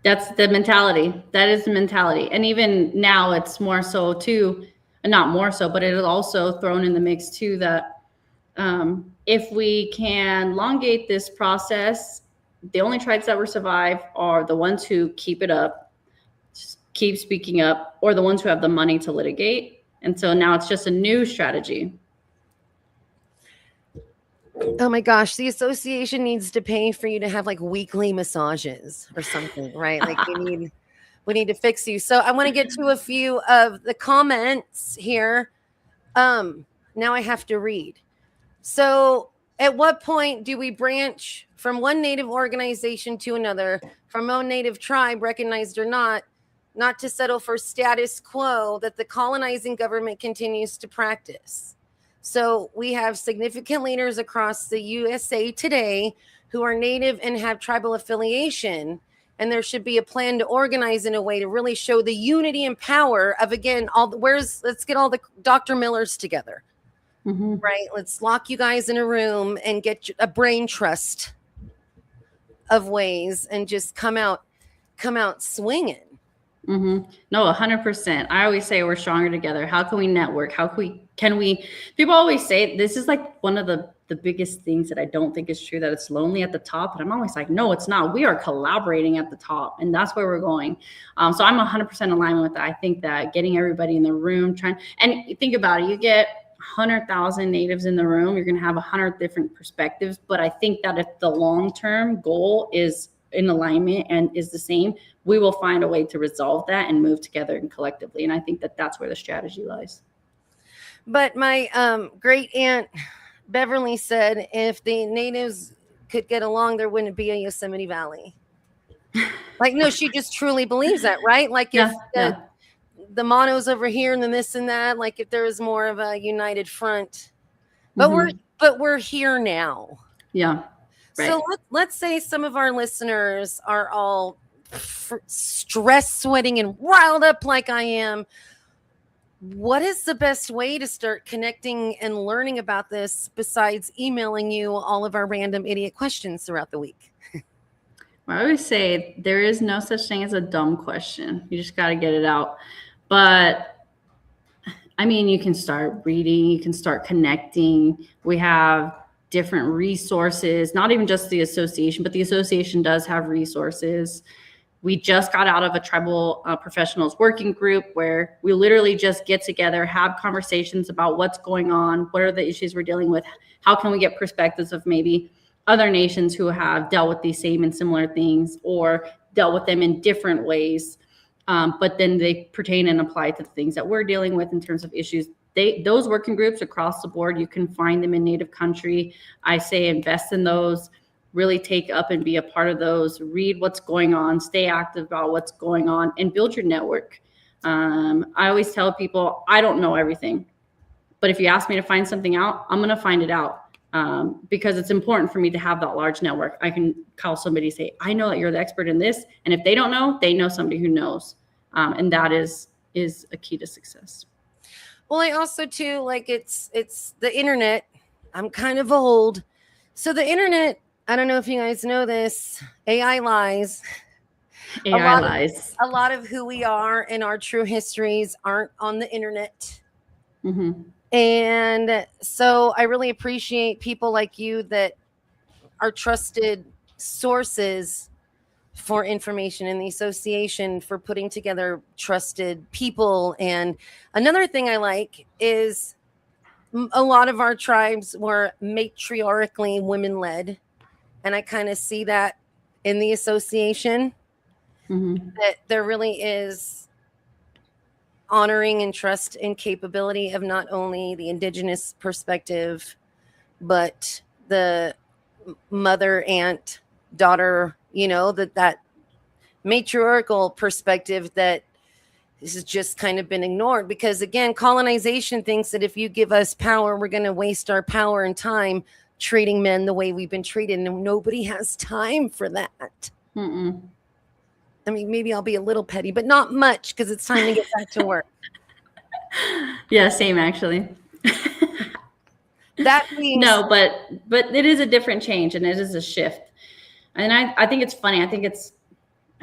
that's the mentality. That is the mentality. And even now it's more so too, not more so, but it is also thrown in the mix too, that if we can elongate this process, the only tribes that will survive are the ones who keep it up, keep speaking up, or the ones who have the money to litigate. And so now it's just a new strategy.
Oh my gosh, the association needs to pay for you to have like weekly massages or something, right? Like we need to fix you. So I want to get to a few of the comments here. Now I have to read. So at what point do we branch from one Native organization to another, from one Native tribe, recognized or not to settle for status quo that the colonizing government continues to practice? So we have significant leaders across the USA today who are Native and have tribal affiliation. And there should be a plan to organize in a way to really show the unity and power of, again, let's get all the Dr. Millers together. Right? Let's lock you guys in a room and get a brain trust of ways and just come out swinging.
Mm-hmm. No, 100%. I always say we're stronger together. How can we network? How can we, people always say this is like one of the biggest things that I don't think is true, that it's lonely at the top. And I'm always like, no, it's not. We are collaborating at the top, and that's where we're going. So I'm 100% aligned with that. I think that getting everybody in the room, and think about it, you get 100,000 natives in the room, you're going to have 100 different perspectives. But I think that if the long-term goal is in alignment and is the same, we will find a way to resolve that and move together and collectively. And I think that that's where the strategy lies.
But my great aunt Beverly said if the natives could get along, there wouldn't be a Yosemite Valley. Like, no, she just truly believes that, right? Like if the mono's over here and then this and that, like if there was more of a united front, but we're here now.
Yeah. Right.
So let's say some of our listeners are all stress sweating and riled up like I am. What is the best way to start connecting and learning about this besides emailing you all of our random idiot questions throughout the week?
Well, I always say there is no such thing as a dumb question. You just got to get it out. But I mean, you can start reading, you can start connecting. We have different resources, not even just the association, but the association does have resources. We just got out of a tribal professionals working group where we literally just get together, have conversations about what's going on, what are the issues we're dealing with, how can we get perspectives of maybe other nations who have dealt with these same and similar things or dealt with them in different ways. But then they pertain and apply to the things that we're dealing with in terms of issues. Those working groups across the board, you can find them in Native country. I say invest in those, really take up and be a part of those, read what's going on, stay active about what's going on, and build your network. I always tell people, I don't know everything, but if you ask me to find something out, I'm going to find it out. Because it's important for me to have that large network. I can call somebody, say, I know that you're the expert in this. And if they don't know, they know somebody who knows. And that is a key to success.
Well, I also too, like it's the internet. I'm kind of old. So the internet, I don't know if you guys know this, AI lies. A lot of who we are and our true histories aren't on the internet.
Mm-hmm.
And so I really appreciate people like you that are trusted sources for information in the association, for putting together trusted people. And another thing I like is a lot of our tribes were matriarchally women-led. And I kind of see that in the association, that there really is honoring and trust and capability of not only the indigenous perspective, but the mother, aunt, daughter, that matriarchal perspective that has just kind of been ignored. Because again, colonization thinks that if you give us power, we're going to waste our power and time treating men the way we've been treated. And nobody has time for that.
Mm-mm.
I mean, maybe I'll be a little petty, but not much, because it's time to get back to work.
Yeah, same actually.
That means
no, but it is a different change, and it is a shift. And I think it's funny. I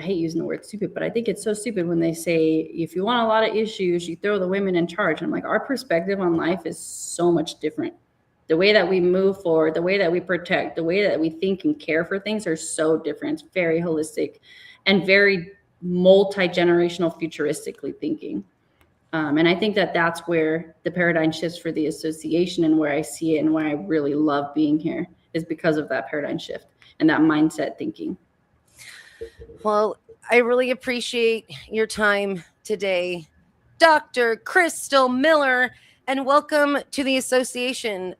hate using the word stupid, but I think it's so stupid when they say, if you want a lot of issues, you throw the women in charge. I'm like, our perspective on life is so much different. The way that we move forward, the way that we protect, the way that we think and care for things are so different. It's very holistic and very multi-generational, futuristically thinking. And I think that that's where the paradigm shifts for the association, and where I see it and why I really love being here is because of that paradigm shift and that mindset thinking.
Well, I really appreciate your time today, Dr. Crystal Miller, and welcome to the association.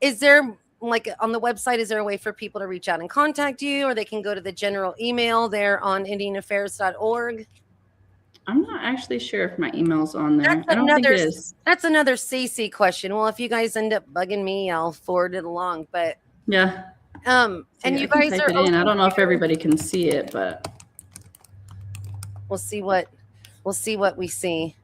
Is there, like on the website, is there a way for people to reach out and contact you, or they can go to the general email there on IndianAffairs.org?
I'm not actually sure if my email's on there. I don't think it is.
That's another CC question. Well, if you guys end up bugging me, I'll forward it along. But
yeah.
And you guys are.
I don't know if everybody can see it, but
we'll see what we see.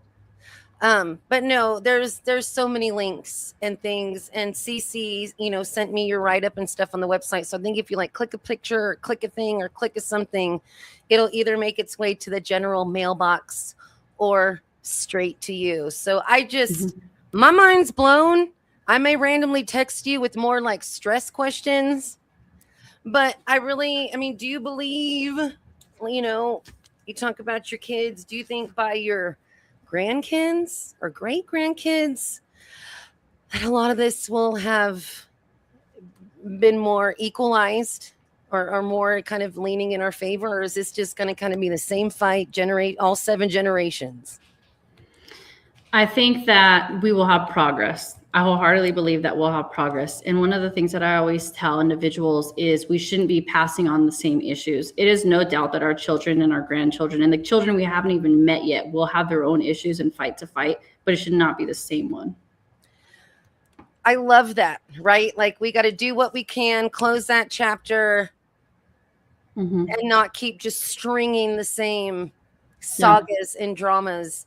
But no, there's so many links and things, and CC, sent me your write-up and stuff on the website. So I think if you like click a picture or click a thing or click a something, it'll either make its way to the general mailbox or straight to you. So my mind's blown. I may randomly text you with more like stress questions, but do you believe, you talk about your kids, do you think by your grandkids or great grandkids that a lot of this will have been more equalized or more kind of leaning in our favor? Or is this just going to kind of be the same fight, generate all 7 generations?
I think that we will have progress. I wholeheartedly believe that we'll have progress. And one of the things that I always tell individuals is we shouldn't be passing on the same issues. It is no doubt that our children and our grandchildren and the children we haven't even met yet will have their own issues and fight to fight, but it should not be the same one.
I love that, right? Like we got to do what we can, close that chapter, and not keep just stringing the same sagas and dramas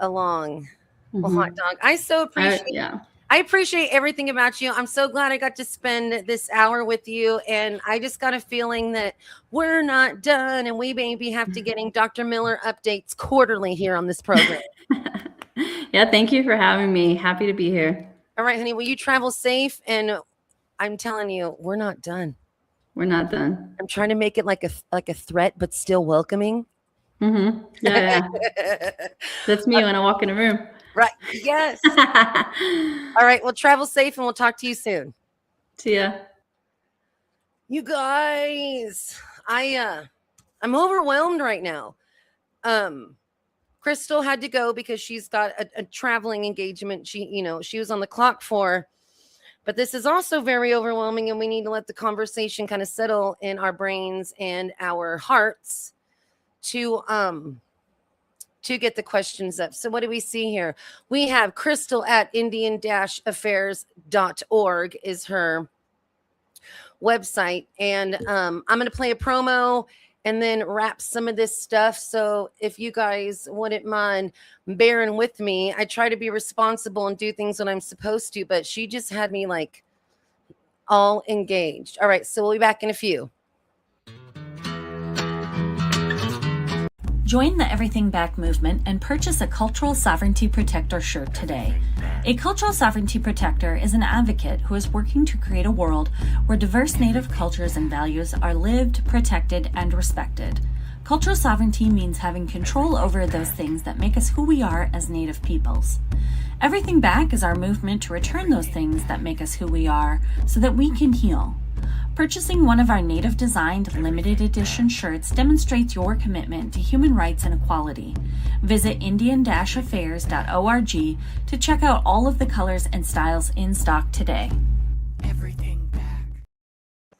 along. Well, hot dog, I so appreciate I appreciate everything about you. I'm so glad I got to spend this hour with you, and I just got a feeling that we're not done, and we maybe have to getting Dr. Miller updates quarterly here on this program.
Yeah, thank you for having me. Happy to be here.
All right, honey, will you travel safe? And I'm telling you, we're not done.
We're not done.
I'm trying to make it like a threat, but still welcoming.
Yeah. That's me when I walk in a room.
Right. Yes. All right. Well, travel safe, and we'll talk to you soon.
See ya.
You guys, I'm overwhelmed right now. Crystal had to go because she's got a traveling engagement. She was on the clock for, but this is also very overwhelming, and we need to let the conversation kind of settle in our brains and our hearts to get the questions up. So what do we see here? We have Crystal at indian-affairs.org is her website. And I'm going to play a promo and then wrap some of this stuff. So if you guys wouldn't mind bearing with me, I try to be responsible and do things when I'm supposed to, but she just had me like all engaged. All right. So we'll be back in a few.
Join the Everything Back movement and purchase a Cultural Sovereignty Protector shirt today. A Cultural Sovereignty Protector is an advocate who is working to create a world where diverse Native cultures and values are lived, protected, and respected. Cultural sovereignty means having control over those things that make us who we are as Native peoples. Everything Back is our movement to return those things that make us who we are so that we can heal. Purchasing one of our Native-designed limited edition shirts demonstrates your commitment to human rights and equality. Visit indian-affairs.org to check out all of the colors and styles in stock today.
Everything Back.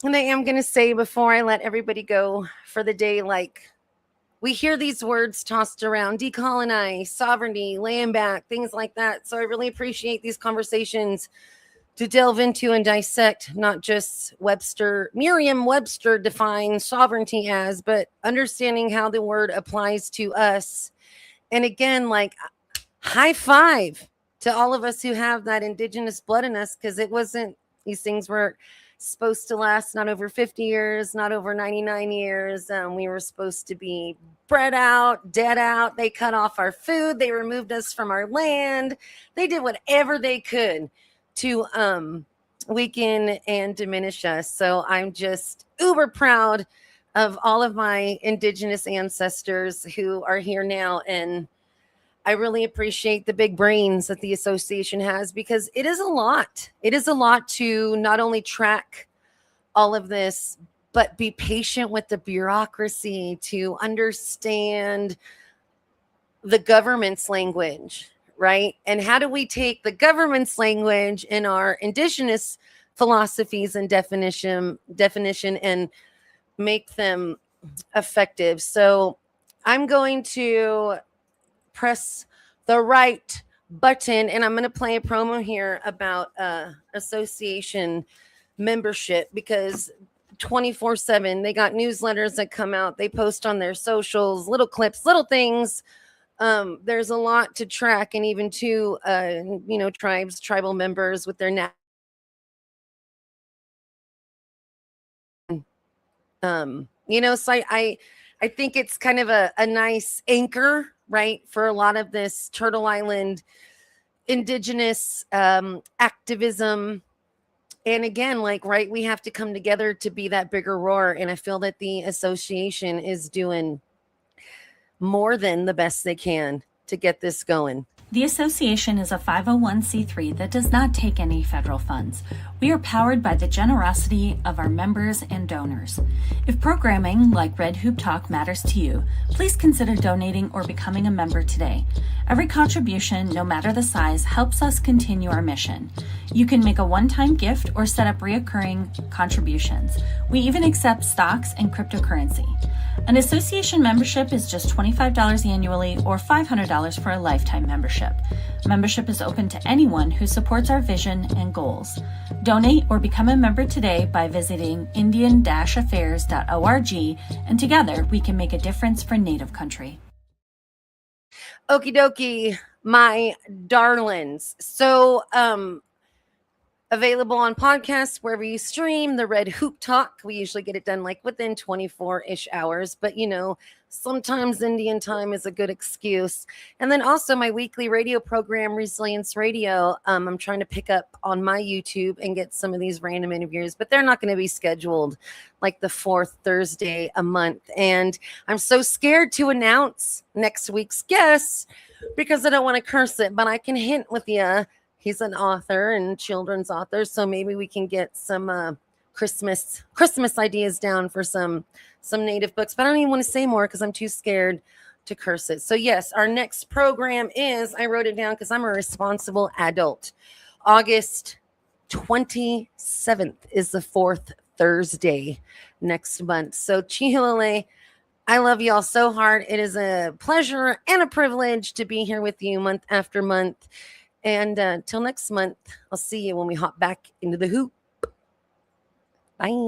And I am going to say before I let everybody go for the day, like, we hear these words tossed around: decolonize, sovereignty, land back, things like that. So I really appreciate these conversations to delve into and dissect not just Merriam-Webster defines sovereignty as, but understanding how the word applies to us. And again, like, high five to all of us who have that indigenous blood in us, because these things were supposed to last not over 50 years, not over 99 years. We were supposed to be bred out, dead out. They cut off our food. They removed us from our land. They did whatever they could to weaken and diminish us. So I'm just uber proud of all of my indigenous ancestors who are here now. And I really appreciate the big brains that the association has, because it is a lot. It is a lot to not only track all of this, but be patient with the bureaucracy, to understand the government's language, right? And how do we take the government's language in our indigenous philosophies and definition and make them effective? So I'm going to press the right button, and I'm going to play a promo here about association membership, because 24/7 they got newsletters that come out, they post on their socials, little clips, little things There's a lot to track, and even to tribal members with their so I think it's kind of a nice anchor, right, for a lot of this Turtle Island indigenous activism. And again, right, we have to come together to be that bigger roar. And I feel that the association is doing more than the best they can to get this going.
The association is a 501c3 that does not take any federal funds. We are powered by the generosity of our members and donors. If programming like Red Hoop Talk matters to you, please consider donating or becoming a member today. Every contribution, no matter the size, helps us continue our mission. You can make a one-time gift or set up reoccurring contributions. We even accept stocks and cryptocurrency. An association membership is just $25 annually or $500 for a lifetime membership. Membership is open to anyone who supports our vision and goals. Donate or become a member today by visiting indian-affairs.org, and together we can make a difference for Native country.
Okie dokie, my darlings. So, available on podcasts wherever you stream the Red Hoop Talk. We usually get it done within 24-ish hours, but sometimes Indian time is a good excuse. And then also my weekly radio program, Resilience Radio. I'm trying to pick up on my YouTube and get some of these random interviews, but they're not going to be scheduled the fourth Thursday a month. And I'm so scared to announce next week's guest because I don't want to curse it, but I can hint with you. He's an author and children's author, so maybe we can get some Christmas ideas down for some Native books. But I don't even want to say more because I'm too scared to curse it. So yes, our next program is, I wrote it down because I'm a responsible adult. August 27th is the fourth Thursday next month. So Chihilale, I love y'all so hard. It is a pleasure and a privilege to be here with you month after month. And till next month, I'll see you when we hop back into the hoop. Bye.